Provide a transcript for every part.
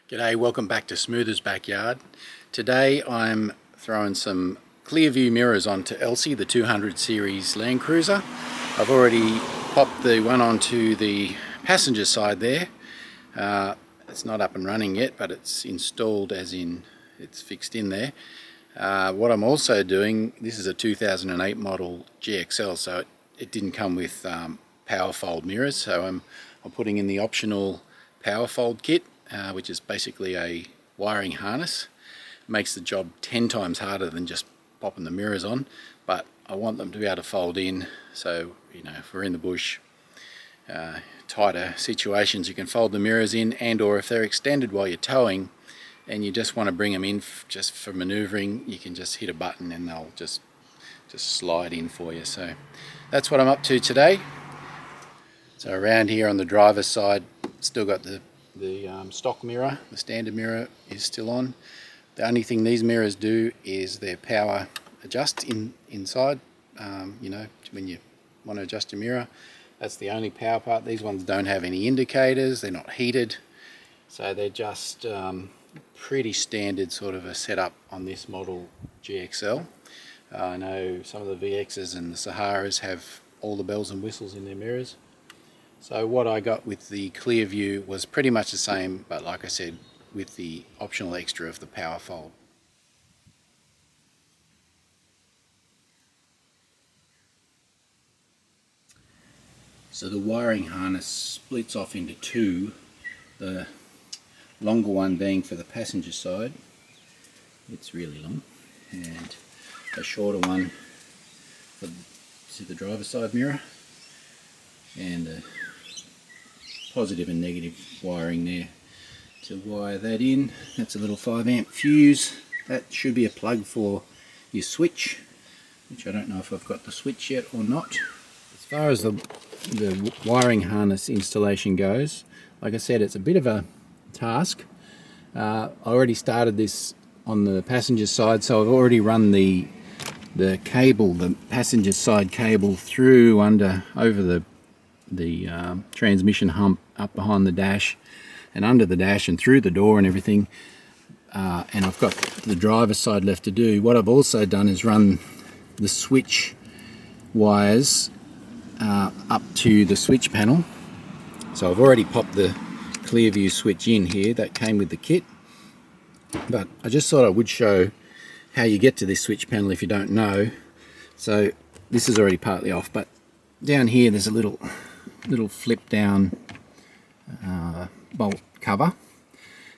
G'day, welcome back to Smoother's Backyard. Today I'm throwing some ClearView mirrors onto Elsie, the 200 series Lancruiser. I've already popped the one onto the passenger side there. It's not up and running yet, but it's installed as in it's fixed in there. What I'm also doing, this is a 2008 model GXL, so it didn't come with Powerfold mirrors, so I'm putting in the optional Powerfold kit, which is basically a wiring harness. It makes the job 10 times harder than just popping the mirrors on, but I want them to be able to fold in, so if we're in the bush, tighter situations, you can fold the mirrors in, and or if they're extended while you're towing and you just want to bring them in just for maneuvering, you can just hit a button and they'll just slide in for you. So that's what I'm up to today. So around here on the driver's side, still got the stock mirror. The standard mirror is still on. The only thing these mirrors do is their power adjust inside. When you want to adjust your mirror, that's the only power part. These ones don't have any indicators, they're not heated, so they're just pretty standard sort of a setup on this model GXL. I know some of the VXs and the Saharas have all the bells and whistles in their mirrors. So what I got with the ClearView was pretty much the same, but like I said, with the optional extra of the Powerfold. So the wiring harness splits off into two, the longer one being for the passenger side, it's really long, and a shorter one for the driver's side mirror, and a positive and negative wiring there to wire that in. That's a little 5 amp fuse. That should be a plug for your switch, which I don't know if I've got the switch yet or not. As far as the wiring harness installation goes, like I said, it's a bit of a task. I already started this on the passenger side, so I've already run the cable, the passenger side cable, through over the transmission hump up behind the dash and under the dash and through the door and everything, and I've got the driver's side left to do. What I've also done is run the switch wires up to the switch panel. So I've already popped the ClearView switch in here, that came with the kit, but I just thought I would show how you get to this switch panel if you don't know. So this is already partly off, but down here there's a little flip down bolt cover,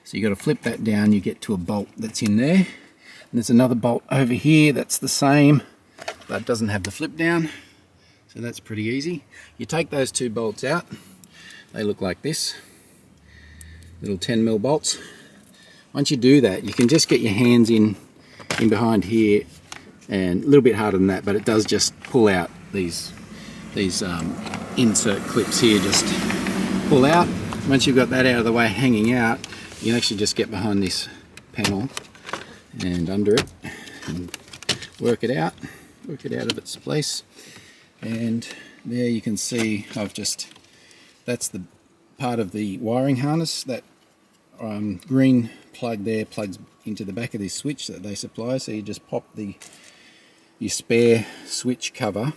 so you got to flip that down, you get to a bolt that's in there, and there's another bolt over here that's the same but doesn't have the flip down, so that's pretty easy. You take those two bolts out, they look like this, little 10mm bolts. Once you do that, you can just get your hands in behind here, and a little bit harder than that, but it does just pull out these insert clips here, just pull out. Once you've got that out of the way hanging out, you can actually just get behind this panel and under it and work it out of its place. And there you can see that's the part of the wiring harness. That green plug there plugs into the back of this switch that they supply, so you just pop your spare switch cover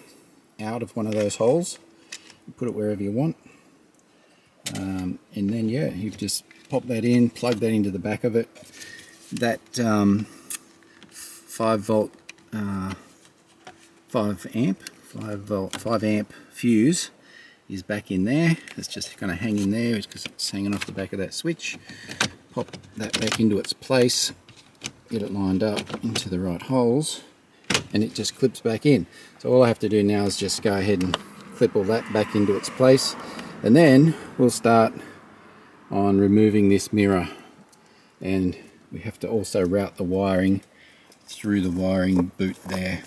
out of one of those holes, put it wherever you want, and then you just pop that in, plug that into the back of it. That 5 amp fuse is back in there. It's just going to hang in there because it's hanging off the back of that switch. Pop that back into its place, get it lined up into the right holes, and it just clips back in. So all I have to do now is just go ahead and clip all that back into its place, and then we'll start on removing this mirror, and we have to also route the wiring through the wiring boot there.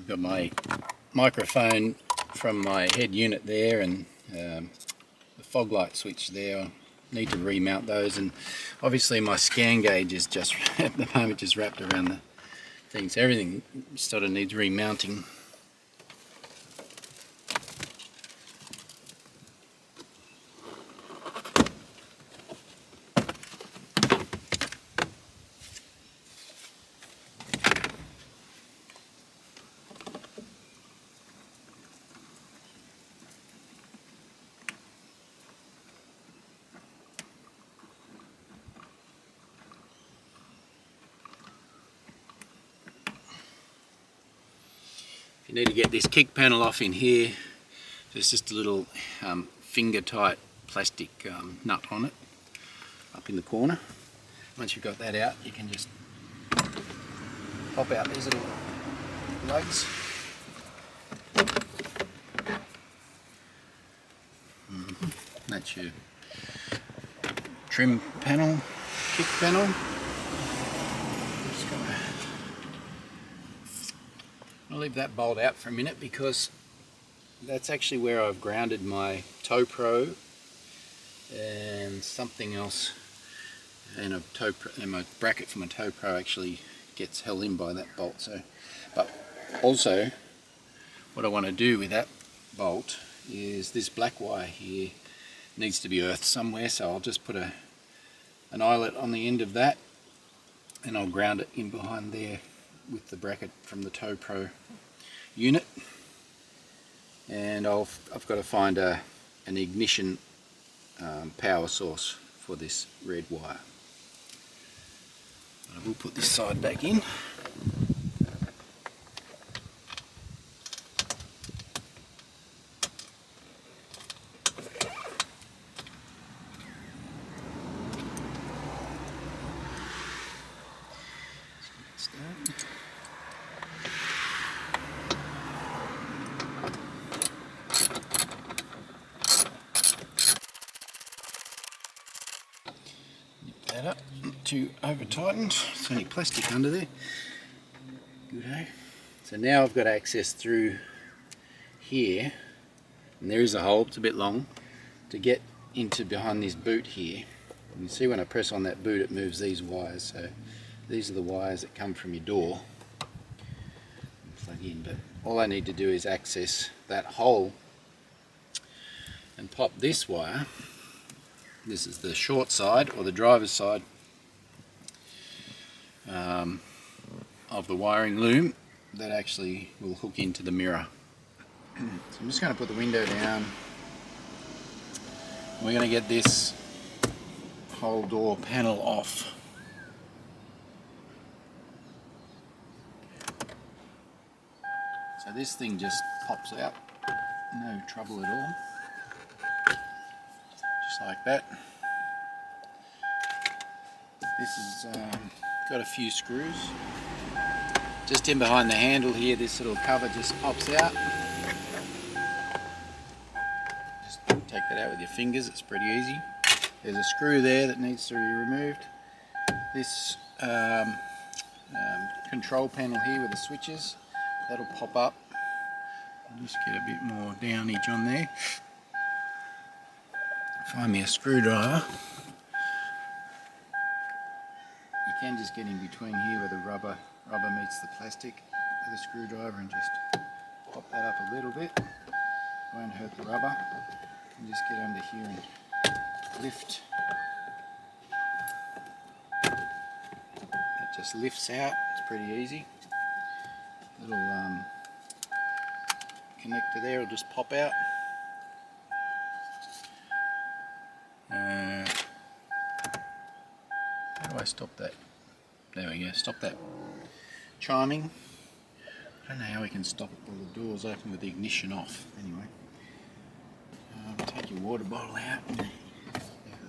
Got my microphone from my head unit there, and the fog light switch there. I need to remount those, and obviously my scan gauge is just at the moment just wrapped around the thing, so everything sort of needs remounting. You need to get this kick panel off in here. There's just a little finger tight plastic nut on it up in the corner. Once you've got that out, you can just pop out these little lugs. That's your trim panel, kick panel. I'll leave that bolt out for a minute because that's actually where I've grounded my tow pro and something else, and my bracket for my tow pro actually gets held in by that bolt. So, but also what I want to do with that bolt is this black wire here needs to be earthed somewhere, so I'll just put an eyelet on the end of that and I'll ground it in behind there with the bracket from the tow pro unit, and I've got to find an ignition power source for this red wire. I will put this side back in. That up, not too over tightened. There's only plastic under there. Good, eh? So now I've got access through here, and there is a hole, it's a bit long, to get into behind this boot here. You can see when I press on that boot it moves these wires, so these are the wires that come from your door. Plug in, but all I need to do is access that hole and pop this wire. This is the short side, or the driver's side, of the wiring loom that actually will hook into the mirror. So I'm just going to put the window down. We're going to get this whole door panel off. So this thing just pops out, no trouble at all. Just like that. This has got a few screws. Just in behind the handle here, this little cover just pops out. Just take that out with your fingers, it's pretty easy. There's a screw there that needs to be removed. This control panel here with the switches, that'll pop up. I'll just get a bit more downage on there. Find me a screwdriver. You can just get in between here where the rubber meets the plastic with a screwdriver and just pop that up a little bit. Won't hurt the rubber. And just get under here and lift. That just lifts out. It's pretty easy. Little connector there will just pop out. How do I stop that? There we go, stop that chiming. I don't know how we can stop all the doors open with the ignition off. Anyway, take your water bottle out.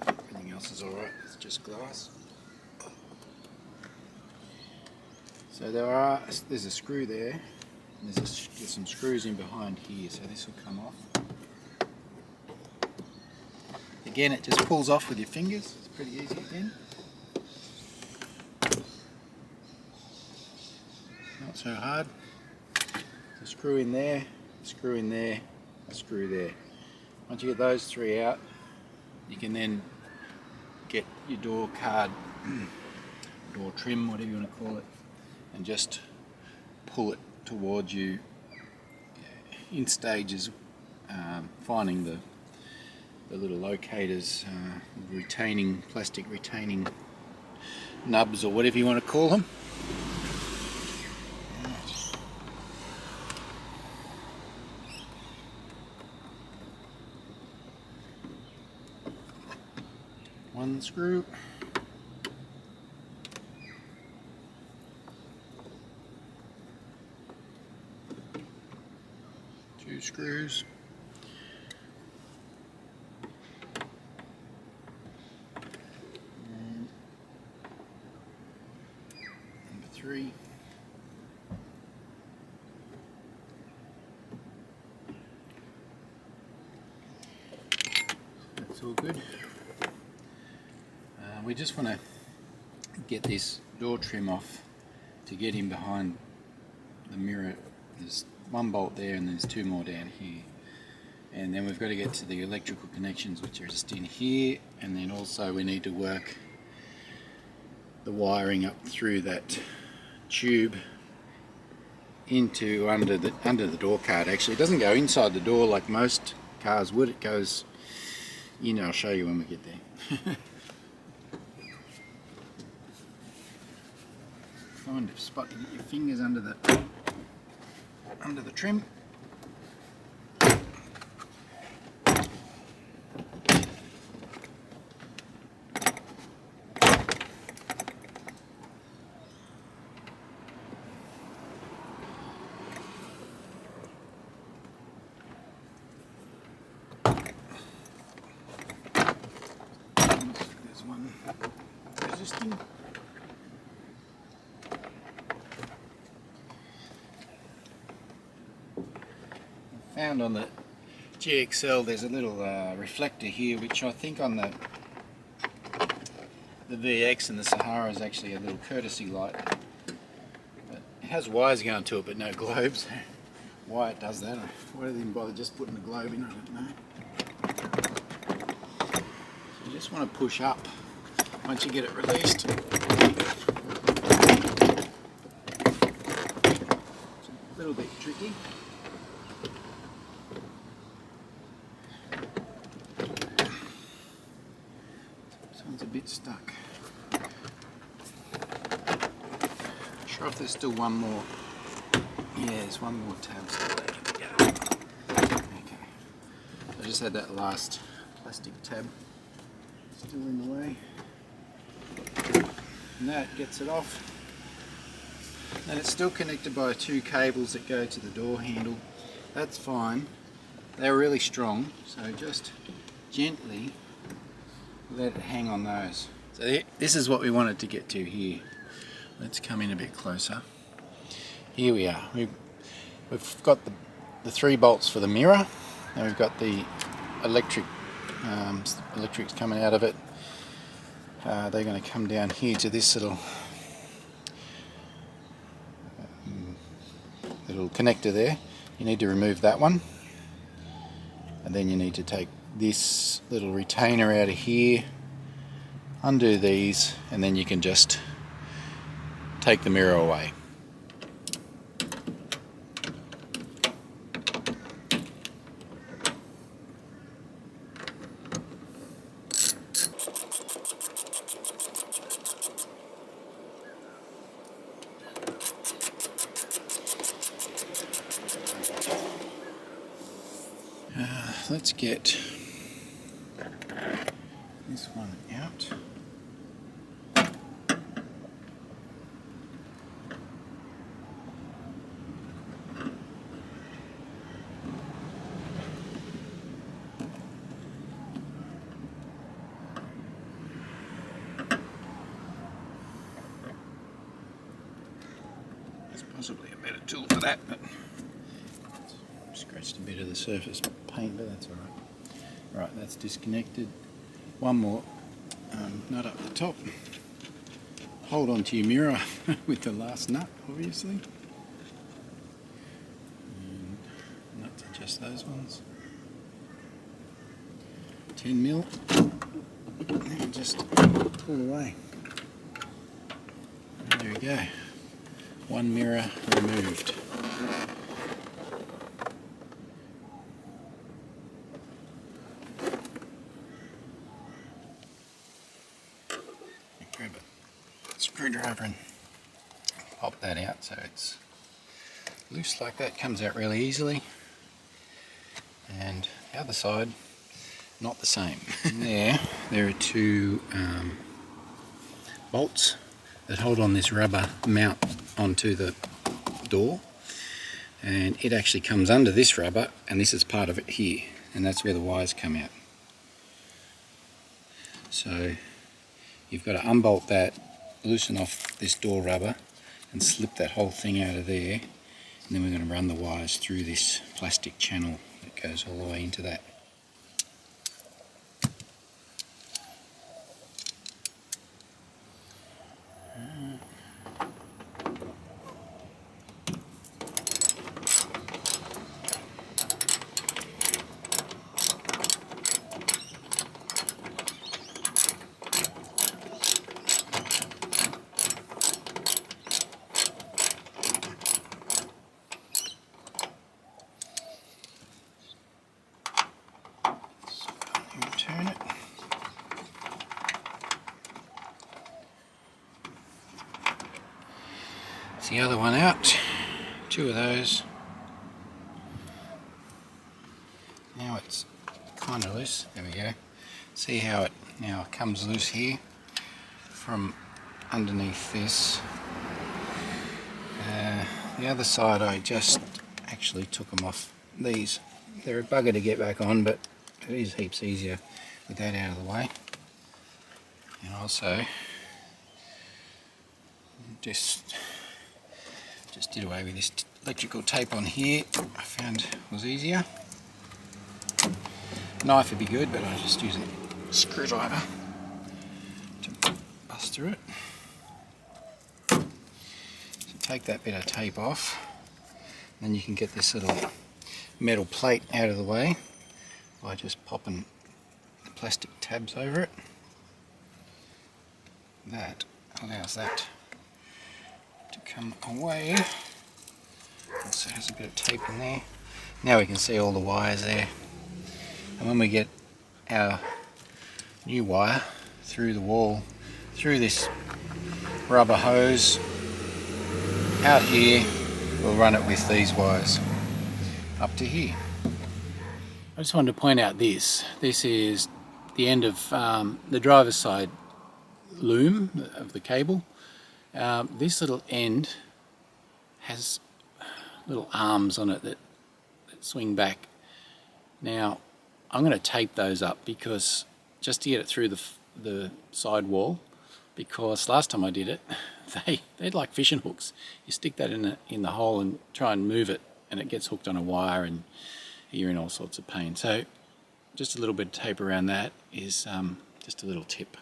Everything else is alright, it's just glass. So there's a screw there, and there's some screws in behind here, so this will come off. Again, it just pulls off with your fingers, it's pretty easy again. Not so hard. screw in there, screw in there, screw there. Once you get those three out, you can then get your door card, door trim, whatever you want to call it, and just pull it towards you in stages, finding the little locators, plastic retaining nubs or whatever you want to call them. One screw. Two screws. And number three. That's all good. We just want to get this door trim off to get in behind the mirror. There's one bolt there and there's two more down here, and then we've got to get to the electrical connections, which are just in here, and then also we need to work the wiring up through that tube into under the door card. Actually, it doesn't go inside the door like most cars would. It goes in. I'll show you when we get there. Find a spot to get your fingers under the trim. There's one resisting. Found on the GXL there's a little reflector here, which I think on the VX and the Sahara is actually a little courtesy light. But it has wires going to it but no globes. Why it does that, why do they even bother just putting a globe in, I don't know. So you just want to push up once you get it released. It's a little bit tricky. A bit stuck. Not sure if there's still one more. Yeah, there's one more tab still there. Okay. I just had that last plastic tab still in the way. And that gets it off. And it's still connected by two cables that go to the door handle. That's fine. They're really strong, so just gently let it hang on those. So this is what we wanted to get to here. Let's come in a bit closer. Here we are. We've got the 3 bolts for the mirror. Now we've got the electrics coming out of it. They're going to come down here to this little connector there. You need to remove that one, and then you need to take this little retainer out of here, undo these, and then you can just take the mirror away. Let's get this one out. There's possibly a better tool for that, but scratched a bit of the surface paint, but that's alright. Right, that's disconnected. One more nut up the top. Hold on to your mirror with the last nut, obviously. those ones. 10 mil. And just pull away. And there we go. One mirror removed. Grab a screwdriver and pop that out so it's loose like that. Comes out really easily. And the other side, not the same. There are two bolts that hold on this rubber mount onto the door, and it actually comes under this rubber, and this is part of it here, and that's where the wires come out. So you've got to unbolt that, loosen off this door rubber and slip that whole thing out of there, and then we're going to run the wires through this plastic channel that goes all the way into that. Turn it. It's the other one out. Two of those. Now it's kind of loose. There we go. See how it now comes loose here from underneath this. The other side I just actually took them off these. They're a bugger to get back on, but it is heaps easier with that out of the way. And also just did away with this electrical tape on here. I found was easier. Knife would be good, but I just use a screwdriver to bust through it. So take that bit of tape off, then you can get this little metal plate out of the way by just popping the plastic tabs over it. That allows that to come away. Also has a bit of tape in there. Now we can see all the wires there. And when we get our new wire through the wall, through this rubber hose, out here, we'll run it with these wires up to here. I just wanted to point out this. This is the end of the driver's side loom of the cable. This little end has little arms on it that swing back. Now I'm going to tape those up because just to get it through the side wall, because last time I did it they're like fishing hooks. You stick that in the hole and try and move it and it gets hooked on a wire and you're in all sorts of pain. So just a little bit of tape around that is just a little tip.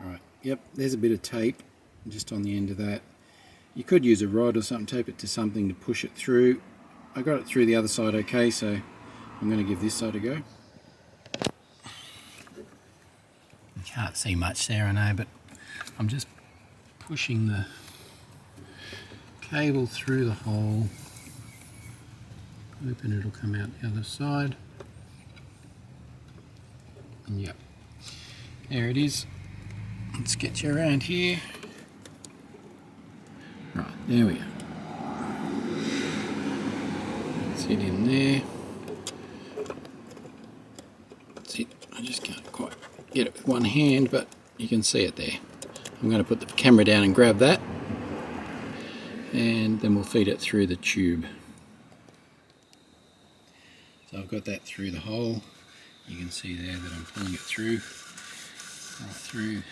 Alright, yep, there's a bit of tape just on the end of that. You could use a rod or something, tape it to something to push it through. I got it through the other side okay, so I'm going to give this side a go. You can't see much there, I know, but I'm just pushing the cable through the hole. Hoping it'll come out the other side. And yep, there it is. Let's get you around here. Right, there we go. That's it in there. That's it. I just can't quite get it with one hand, but you can see it there. I'm going to put the camera down and grab that, and then we'll feed it through the tube. So I've got that through the hole. You can see there that I'm pulling it through, right through.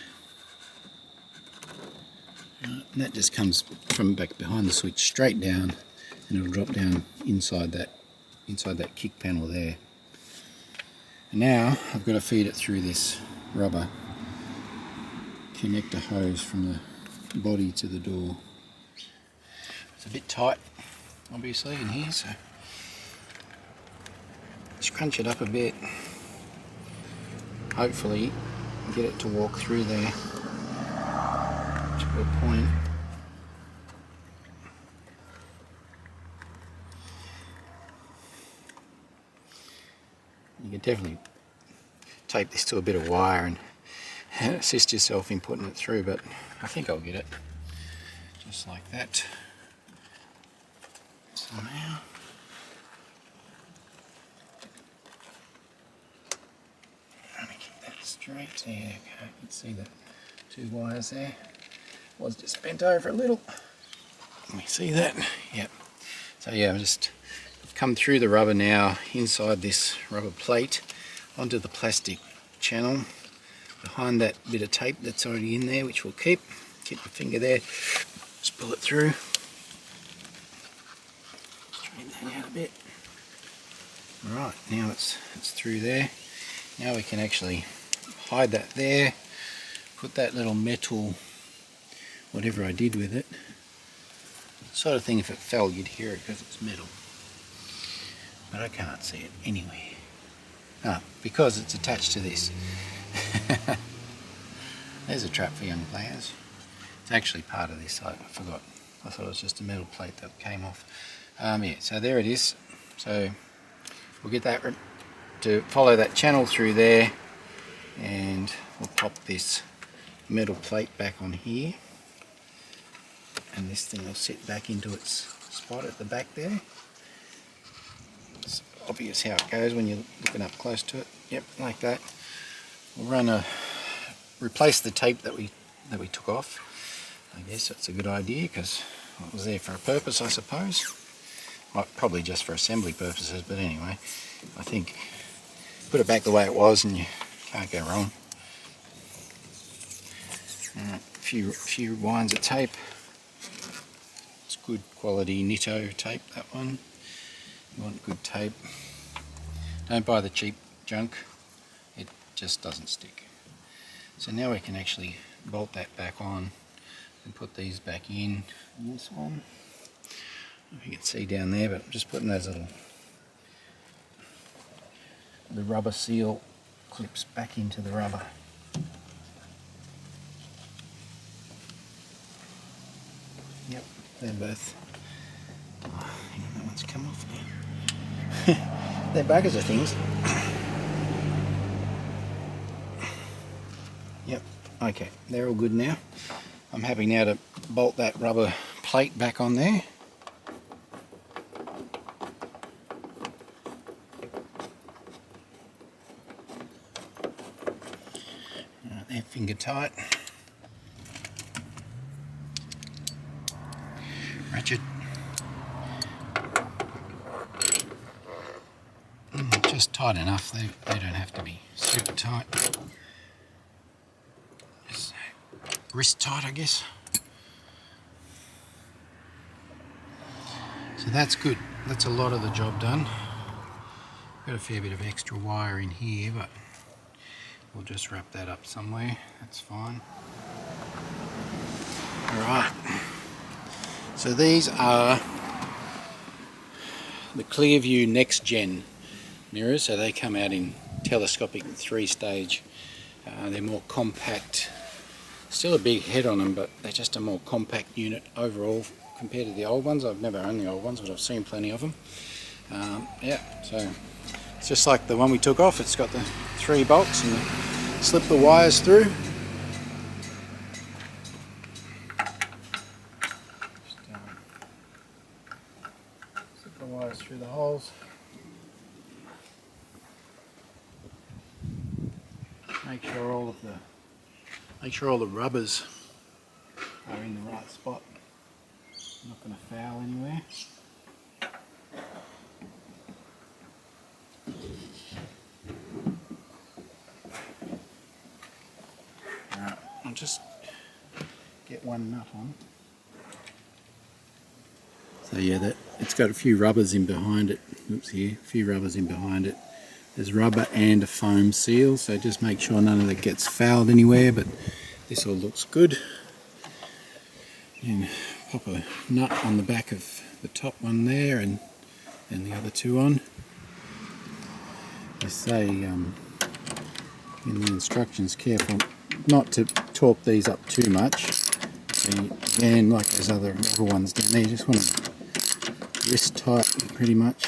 And that just comes from back behind the switch straight down, and it'll drop down inside that kick panel there. And now I've got to feed it through this rubber connector hose from the body to the door. It's a bit tight, obviously in here, so scrunch it up a bit. Hopefully get it to walk through there to a point. You can definitely tape this to a bit of wire and assist yourself in putting it through, but I think I'll get it just like that somehow. Let me keep that straight. There you go. You can see the two wires there. Was just bent over a little. Let me see that. Yep. So yeah, I've come through the rubber now inside this rubber plate onto the plastic channel behind that bit of tape that's already in there, which we'll keep your finger there, just pull it through, straighten that out a bit. Right, now it's through there. Now we can actually hide that there, put that little metal, whatever I did with it, sort of thing. If it fell you'd hear it because it's metal, but I can't see it anyway. Because it's attached to this. There's a trap for young players. It's actually part of this. I forgot. I thought it was just a metal plate that came off. Yeah, so there it is. So we'll get that to follow that channel through there, and we'll pop this metal plate back on here, and this thing will sit back into its spot at the back there. It's obvious how it goes when you're looking up close to it. Yep, like that. We'll replace the tape that we took off. I guess that's a good idea because it was there for a purpose, I suppose. Well, probably just for assembly purposes, but anyway, I think put it back the way it was and you can't go wrong. Alright, a few winds of tape. It's good quality Nitto tape, that one. You want good tape. Don't buy the cheap junk, it just doesn't stick. So now we can actually bolt that back on and put these back in. And this one, I don't know if you can see down there, but I'm just putting those the rubber seal clips back into the rubber. Yep, they're both. Oh, hang on, that one's come off now. They're buggers of things. Yep, okay, they're all good now. I'm happy now to bolt that rubber plate back on there. Right, they're finger tight. Ratchet. Just tight enough, they don't have to be super tight. Just wrist tight, I guess. So that's good. That's a lot of the job done. Got a fair bit of extra wire in here, but we'll just wrap that up somewhere. That's fine. Alright. So these are the CLEARVIEW Next Gen mirrors. So they come out in telescopic 3-stage. They're more compact. Still a big head on them, but they're just a more compact unit overall compared to the old ones. I've never owned the old ones, but I've seen plenty of them. Yeah, so it's just like the one we took off. It's got the 3 bolts and slip the wires through. Slip the wires through the holes. Make sure all the rubbers are in the right spot. Not going to foul anywhere. Alright, I'll just get one nut on. So yeah, it's got a few rubbers in behind it. Oops, here, a few rubbers in behind it. There's rubber and a foam seal, so just make sure none of it gets fouled anywhere, but this all looks good. And pop a nut on the back of the top one there and the other two on. They say in the instructions, careful not to torque these up too much. And again, like those other ones down there, you just want to wrist tight pretty much.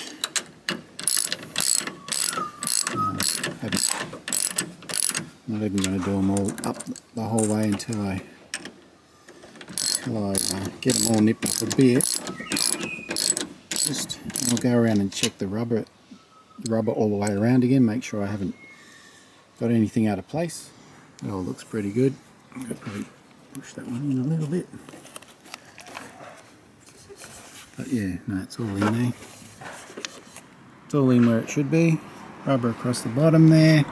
Not even going to do them all up the whole way until I get them all nipped off a bit. I'll go around and check the rubber all the way around again, make sure I haven't got anything out of place. It all looks pretty good. I'm going to probably push that one in a little bit. But yeah, no, it's all in there. It's all in where it should be. Rubber across the bottom there.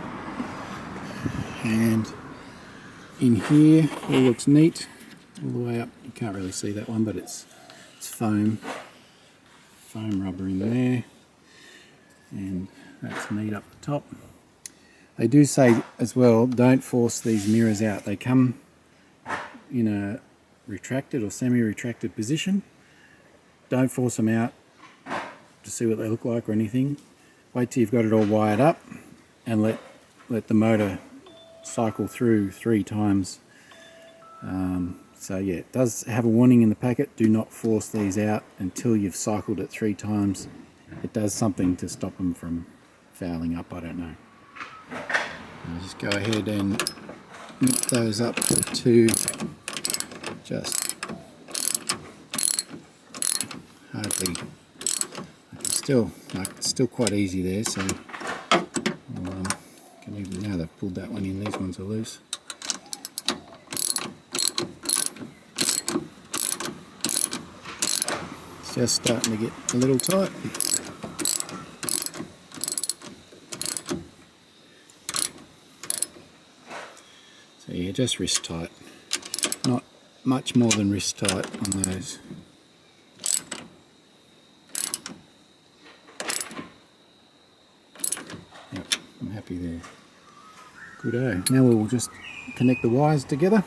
And in here, all looks neat. All the way up. You can't really see that one, but it's foam. Foam rubber in there. And that's neat up the top. They do say as well, don't force these mirrors out. They come in a retracted or semi-retracted position. Don't force them out to see what they look like or anything. Wait till you've got it all wired up and let the motor cycle through 3 times. So yeah, it does have a warning in the packet. Do not force these out until you've cycled it 3 times. It does something to stop them from fouling up, I don't know. I'll just go ahead and nip those up to just hardly, it's still quite easy there, so can even, now they've pulled that one in, these ones are loose. It's just starting to get a little tight. So yeah, just wrist tight. Not much more than wrist tight on those. Yep, I'm happy there. Good-o. Now we'll just connect the wires together.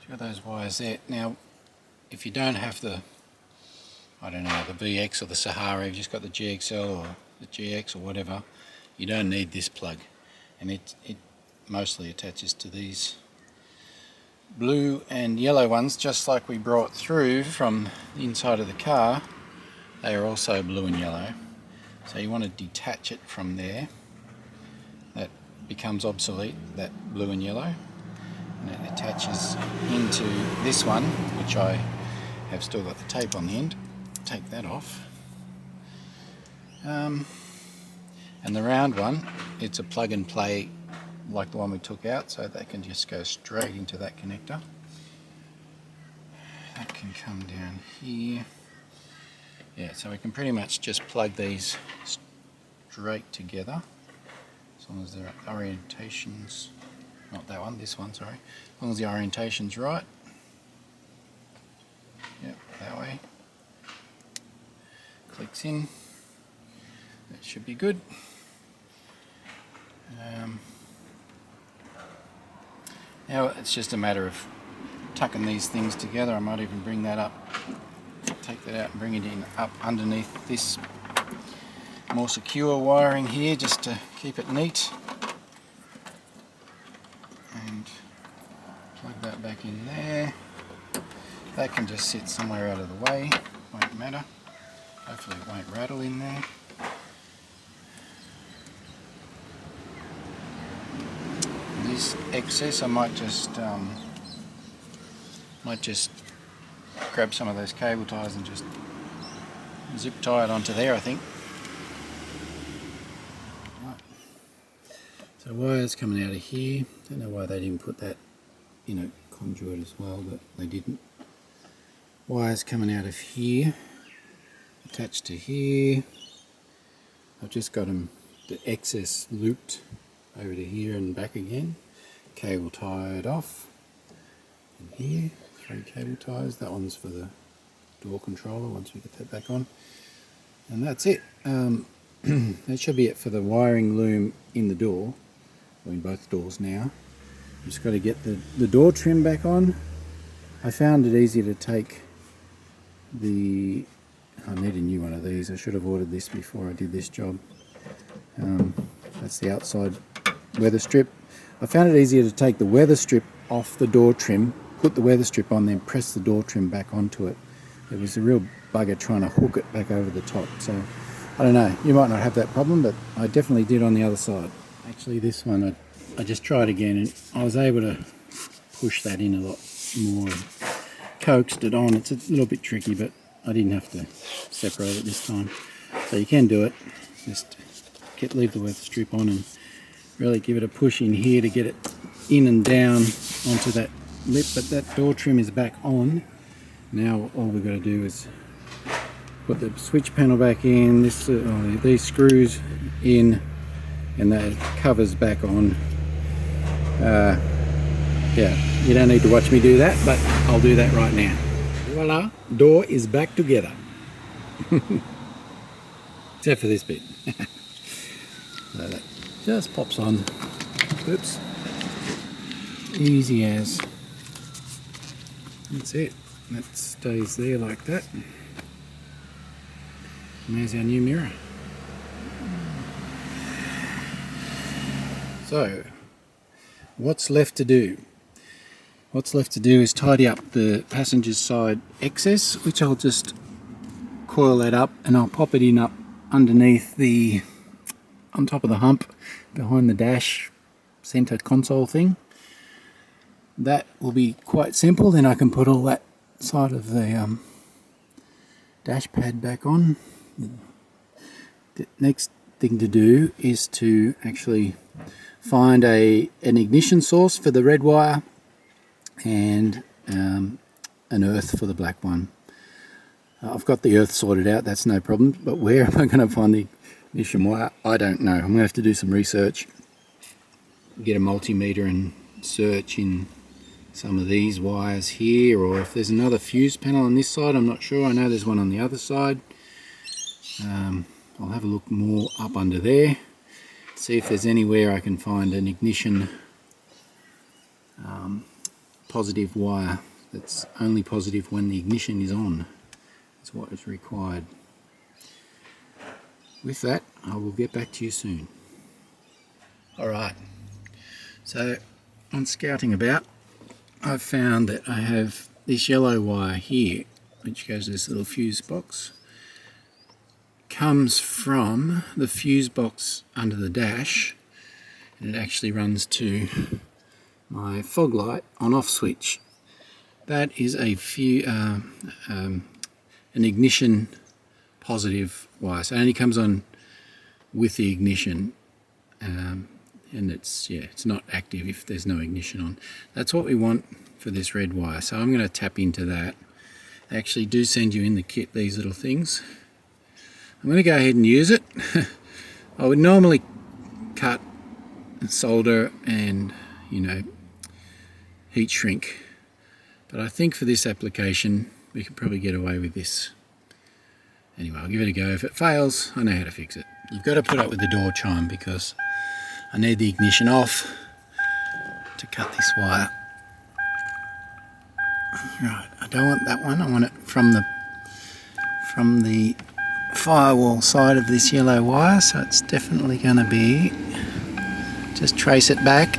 Got those wires there. Now, if you don't have the, I don't know, the VX or the Sahara, you've just got the GXL or the GX or whatever, you don't need this plug. And it mostly attaches to these blue and yellow ones, just like we brought through from the inside of the car. They are also blue and yellow. So you want to detach it from there. That becomes obsolete, that blue and yellow. And it attaches into this one, which I have still got the tape on the end. Take that off. And the round one, it's a plug and play like the one we took out, so that can just go straight into that connector. That can come down here. Yeah, so we can pretty much just plug these straight together, as long as the orientations, not that one, this one, sorry, as long as the orientation's right. Yep, that way. Clicks in. That should be good. Now it's just a matter of tucking these things together. I might even bring that up, take that out and bring it in up underneath this more secure wiring here, just to keep it neat. And plug that back in there. That can just sit somewhere out of the way, won't matter. Hopefully it won't rattle in there. This excess I might just grab some of those cable ties and just zip tie it onto there, I think. Right. So wires coming out of here. Don't know why they didn't put that in a conduit as well, but they didn't. Wires coming out of here, attached to here. I've just got them, the excess looped over to here and back again. Cable tied off. And here, 3 cable ties. That one's for the door controller once we get that back on. And that's it. That should be it for the wiring loom in the door, or in both doors now. Just got to get the door trim back on, I found it easier to take the... I need a new one of these. I should have ordered this before I did this job. That's the outside weather strip. I found it easier to take the weather strip off the door trim, put the weather strip on, then press the door trim back onto it. It was a real bugger trying to hook it back over the top. So I don't know, you might not have that problem, but I definitely did on the other side. Actually, this one I just tried again, and I was able to push that in a lot more and coaxed it on. It's a little bit tricky, but I didn't have to separate it this time. So you can do it. Just leave the weather strip on and really give it a push in here to get it in and down onto that lip. But that door trim is back on. Now all we've got to do is put the switch panel back in, these screws in, and that covers back on. Yeah, you don't need to watch me do that, but I'll do that right now. Voila, door is back together. Except for this bit. So that just pops on. Oops. Easy as. That's it. That stays there like that. And there's our new mirror. So, what's left to do? What's left to do is tidy up the passenger side excess, which I'll just coil that up and I'll pop it in up underneath on top of the hump behind the dash center console thing. That will be quite simple. Then I can put all that side of the dash pad back on. The next thing to do is to actually find an ignition source for the red wire and an earth for the black one. I've got the earth sorted out, that's no problem, but where am I going to find the ignition wire? I don't know. I'm going to have to do some research, get a multimeter and search in some of these wires here, or if there's another fuse panel on this side, I'm not sure. I know there's one on the other side. I'll have a look more up under there, see if there's anywhere I can find an ignition positive wire that's only positive when the ignition is on. That's what is required. With that, I will get back to you soon. Alright, so on scouting about, I've found that I have this yellow wire here, which goes to this little fuse box. Comes from the fuse box under the dash, and it actually runs to my fog light on off switch. That is an ignition positive wire, so it only comes on with the ignition, and it's not active if there's no ignition on. That's what we want for this red wire, so I'm going to tap into that. They actually do send you in the kit these little things. I'm going to go ahead and use it. I would normally cut and solder and heat shrink, but I think for this application we could probably get away with this. Anyway, I'll give it a go. If it fails, I know how to fix it. You've got to put up with the door chime because I need the ignition off to cut this wire. Right, I don't want that one. I want it from the firewall side of this yellow wire, so it's definitely going to be, just trace it back.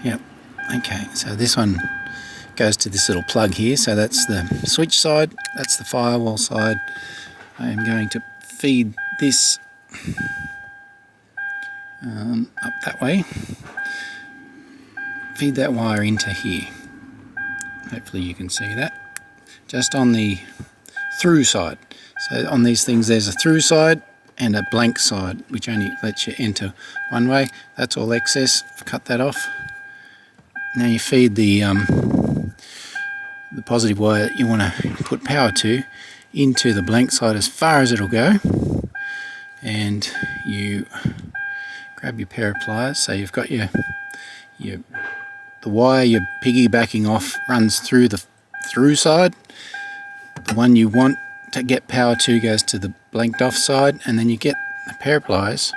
Yep, okay, so this one goes to this little plug here, so that's the switch side, that's the firewall side. I am going to feed this up that way. Feed that wire into here. Hopefully you can see that. Just on the through side. So on these things there's a through side and a blank side, which only lets you enter one way. That's all excess. Cut that off. Now you feed the positive wire that you want to put power to into the blank side as far as it'll go, and you grab your pair of pliers. So you've got the wire you're piggybacking off runs through the through side. The one you want to get power to goes to the blanked off side, and then you get a pair of pliers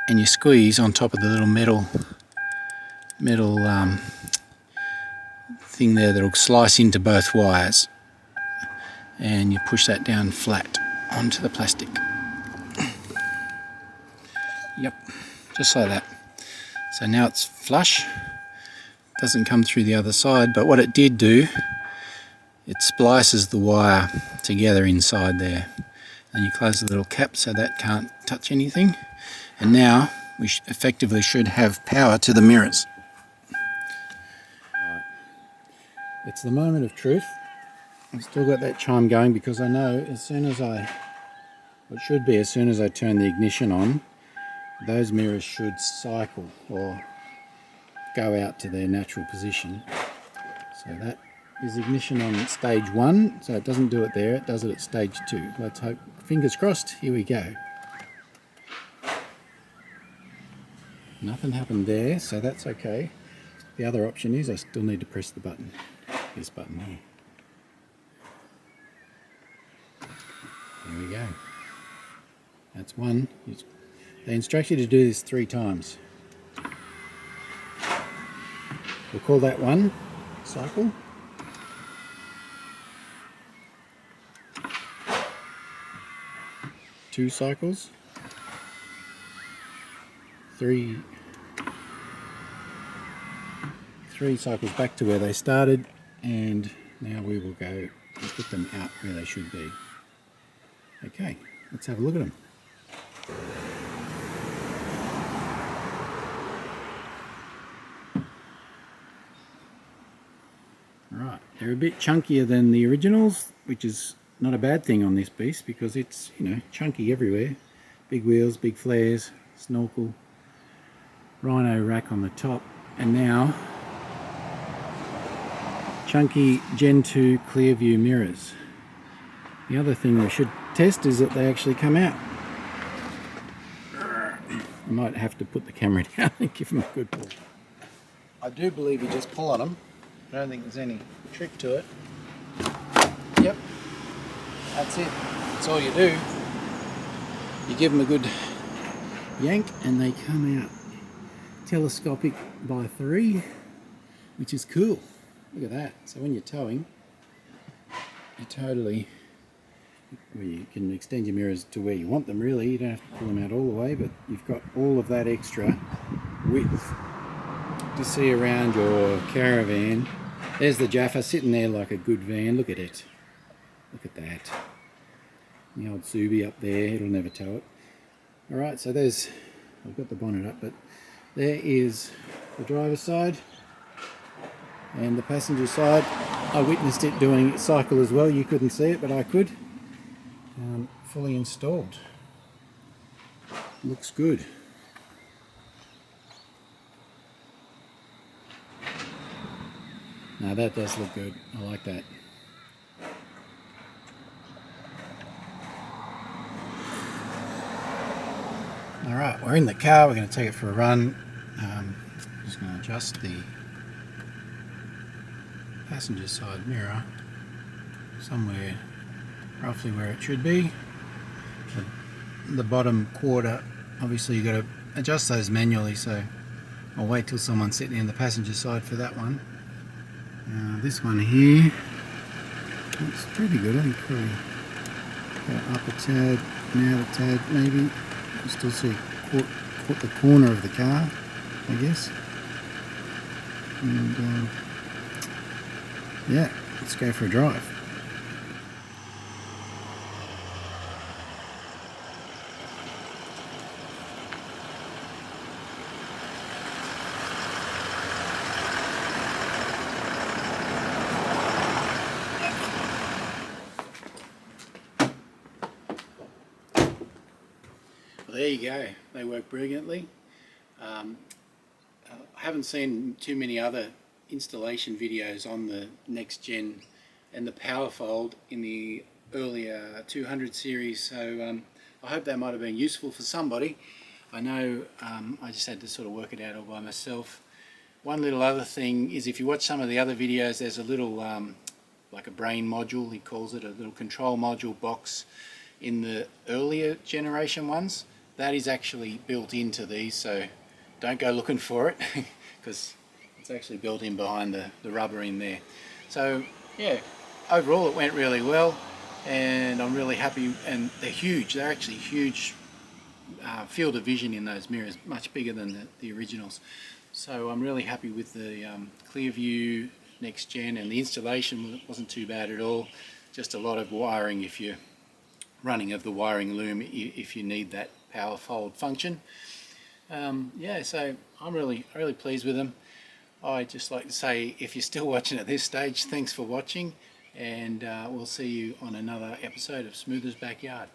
and you squeeze on top of the little metal thing there that'll slice into both wires, and you push that down flat onto the plastic. Yep, just like that. So now it's flush, doesn't come through the other side, but what it did do, it splices the wire together inside there. And you close the little cap so that can't touch anything. And now we effectively should have power to the mirrors. Right. It's the moment of truth. I've still got that chime going because I know as soon as I turn the ignition on, those mirrors should cycle or go out to their natural position. So that is ignition on stage 1, so it doesn't do it there, it does it at stage 2. Let's hope, fingers crossed, here we go. Nothing happened there, so that's okay. The other option is I still need to press the button, this button here. There we go. That's one. They instruct you to do this 3 times. We'll call that 1 cycle. 2 cycles. 3 cycles back to where they started, and now we will go and put them out where they should be. Okay, let's have a look at them. Right, they're a bit chunkier than the originals, which is not a bad thing on this beast because it's, you know, chunky everywhere. Big wheels, big flares, snorkel, rhino rack on the top, and now chunky Gen 2 ClearView mirrors. The other thing we should test is that they actually come out. I might have to put the camera down and give them a good pull. I do believe you just pull on them. I don't think there's any trick to it. Yep, that's it. That's all you do. You give them a good yank and they come out. Telescopic by 3, which is cool. Look at that. So when you're towing, you totally, well, you can extend your mirrors to where you want them really. You don't have to pull them out all the way, but you've got all of that extra width to see around your caravan. There's the Jaffa sitting there like a good van. Look at it. Look at that. The old Subi up there. It'll never tow it. Alright, so there's, I've got the bonnet up, but there is the driver's side and the passenger side. I witnessed it doing cycle as well. You couldn't see it, but I could. Fully installed. Looks good. Now that does look good. I like that. Alright, we're in the car. We're going to take it for a run. Just going to adjust the passenger side mirror somewhere roughly where it should be. The bottom quarter, obviously you've got to adjust those manually, so I'll wait till someone's sitting in the passenger side for that one. This one here, it's pretty good. I think probably go up a tad, and out a tad maybe. You still see caught the corner of the car, I guess. And yeah, let's go for a drive. Well, there you go. They work brilliantly. I haven't seen too many other installation videos on the Next Gen and the Powerfold in the earlier 200 series, so I hope that might have been useful for somebody. I know I just had to sort of work it out all by myself. One little other thing is, if you watch some of the other videos, there's a little like a brain module, he calls it, a little control module box in the earlier generation ones. That is actually built into these, so don't go looking for it because it's actually built in behind the rubber in there. So yeah, overall it went really well, and I'm really happy. And they're huge, they're actually huge. Field of vision in those mirrors, much bigger than the originals. So I'm really happy with the ClearView Next Gen, and the installation wasn't too bad at all. Just a lot of wiring if you're running of the wiring loom, if you need that Powerfold function. Yeah, so I'm really pleased with them. I'd just like to say, if you're still watching at this stage, thanks for watching, and we'll see you on another episode of Smoothers Backyard.